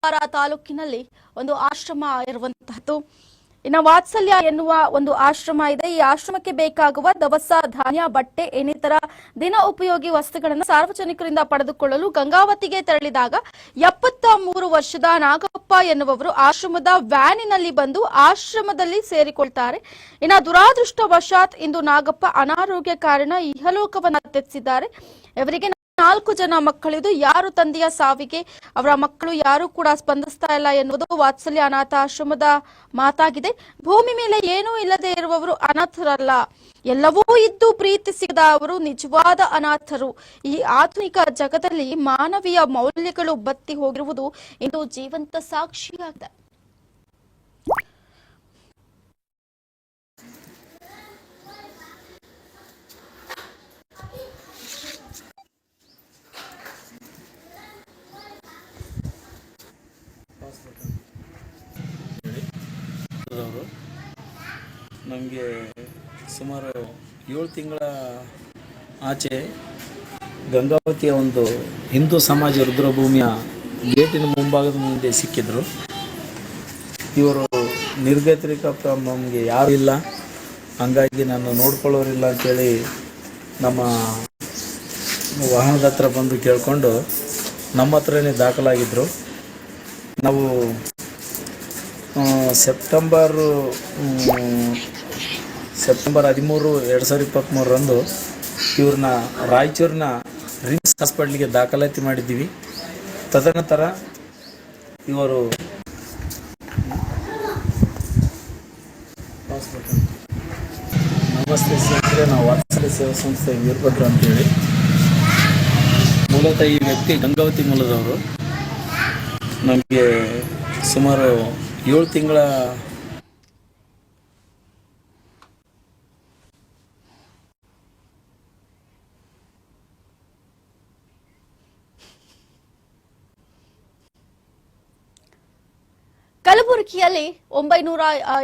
ಕಾರವಾರ ತಾಲೂಕಿನಲ್ಲಿ ಒಂದು ಆಶ್ರಮ ಇರುವಂತಹದ್ದು. ಇನ್ನು ವಾತ್ಸಲ್ಯ ಎನ್ನುವ ಒಂದು ಆಶ್ರಮ ಇದೆ. ಈ ಆಶ್ರಮಕ್ಕೆ ಬೇಕಾಗುವ ದವಸ ಧಾನ್ಯ, ಬಟ್ಟೆ ಇನ್ನಿತರ ದಿನ ಉಪಯೋಗಿ ವಸ್ತುಗಳನ್ನು ಸಾರ್ವಜನಿಕರಿಂದ ಪಡೆದುಕೊಳ್ಳಲು ಗಂಗಾವತಿಗೆ ತೆರಳಿದಾಗ 73 ವರ್ಷದ ನಾಗಪ್ಪ ಎನ್ನುವವರು ಆಶ್ರಮದ ವ್ಯಾನಿನಲ್ಲಿ ಬಂದು ಆಶ್ರಮದಲ್ಲಿ ಸೇರಿಕೊಳ್ತಾರೆ. ಇನ್ನು ದುರಾದೃಷ್ಟವಶಾತ್ ಇಂದು ನಾಗಪ್ಪ ಅನಾರೋಗ್ಯ ಕಾರಣ ಇಹಲೋಕವನ್ನು ತ್ಯಜಿಸಿದ್ದಾರೆ. ಇವರಿಗೆ 4 ಜನ ಮಕ್ಕಳಿದ್ದು ಯಾರು ತಂದೆಯ ಸಾವಿಗೆ ಅವರ ಮಕ್ಕಳು ಯಾರು ಕೂಡ ಸ್ಪಂದಿಸ್ತಾ ಇಲ್ಲ ಎನ್ನುವುದು ವಾತ್ಸಲ್ಯ ಅನಾಥಾಶ್ರಮದ ಮಾತಾಗಿದೆ. ಭೂಮಿ ಮೇಲೆ ಏನೂ ಇಲ್ಲದೆ ಇರುವವರು ಅನಾಥರಲ್ಲ, ಎಲ್ಲವೂ ಇದ್ದು ಪ್ರೀತಿ ಸಿಗದ ಅವರು ನಿಜವಾದ ಅನಾಥರು. ಈ ಆಧುನಿಕ ಜಗದಲ್ಲಿ ಮಾನವೀಯ ಮೌಲ್ಯಗಳು ಬತ್ತಿ ಹೋಗಿರುವುದು ಇಂದು ಜೀವಂತ ಸಾಕ್ಷಿಯಾಗಿದೆ. ನಮಗೆ ಸುಮಾರು 7 ತಿಂಗಳ ಆಚೆ ಗಂಗಾವತಿಯ ಒಂದು ಹಿಂದೂ ಸಮಾಜ ರುದ್ರಭೂಮಿಯ ಗೇಟಿನ ಮುಂಭಾಗದ ಮುಂದೆ ಸಿಕ್ಕಿದ್ರು. ಇವರು ನಿರ್ಗತಿಕ, ನಮಗೆ ಯಾರು ಇಲ್ಲ, ಹಂಗಾಗಿ ನಾನು ನೋಡ್ಕೊಳ್ಳೋರಿಲ್ಲ ಅಂತೇಳಿ ನಮ್ಮ ವಾಹನದ ಹತ್ರ ಬಂದು ಕೇಳಿಕೊಂಡು ನಮ್ಮ ಹತ್ರನೇ ದಾಖಲಾಗಿದ್ದರು. ನಾವು ಸೆಪ್ಟೆಂಬರ್ 13, 2023ರಂದು ಇವ್ರನ್ನ ರಾಯಚೂರಿನ ರಿಮ್ಸ್ ಹಾಸ್ಪಿಟ್ಲಿಗೆ ದಾಖಲಾತಿ ಮಾಡಿದ್ದೀವಿ. ತದನಂತರ ಇವರು ನಮಸ್ತೆ ಸ್ನೇಹಿತರೆ, ನಾವು ವಾತ್ಸಲ್ಯ ಸೇವಾ ಸಂಸ್ಥೆ ವೀರಭದ್ರ ಅಂತೇಳಿ. ಮೂಲತಃ ಈ ವ್ಯಕ್ತಿ ಗಂಗಾವತಿ ಮೂಲದವರು. ನಮಗೆ ಸುಮಾರು 7 ತಿಂಗಳ ಕಲಬುರಗಿಯಲ್ಲಿ 900